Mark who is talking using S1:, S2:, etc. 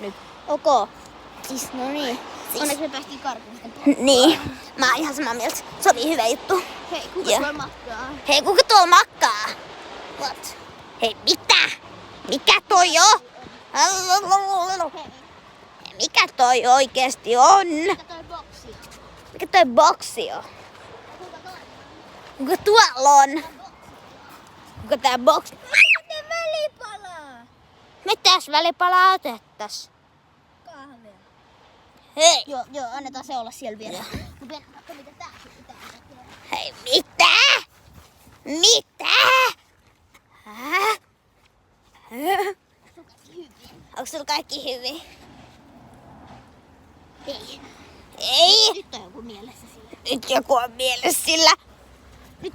S1: nyt.
S2: Ok. Siis, no niin.
S1: Onneksi me päästiin karkuun.
S2: Niin. Mä oon ihan samaa mieltä. Se oli hyvä juttu.
S1: Hei, kuka
S2: Joo.
S1: tuolla makkaa?
S2: Hei, kuka tuolla makkaa?
S1: What?
S2: Hei, mitä? Mikä toi on? Mikä toi oikeesti on?
S1: Mikä toi boksi on?
S2: Mikä toi boksi on?
S1: Kuka toi?
S2: Kuka tuolla on? Kuka tää boksi?
S1: Miten välipalaa?
S2: Mitäs välipalaa otettas?
S1: Kahvia.
S2: Hei!
S1: Joo, annetaan se olla siellä vielä. Mut mennään katso mitä tää pitää tehdä.
S2: Hei, mitä? Mitä? Hä? Onko sulla kaikki hyvin?
S1: Ei.
S2: Ei!
S1: Nyt on joku mielessä sillä.
S2: Nyt joku on mielessä sillä.
S1: Nyt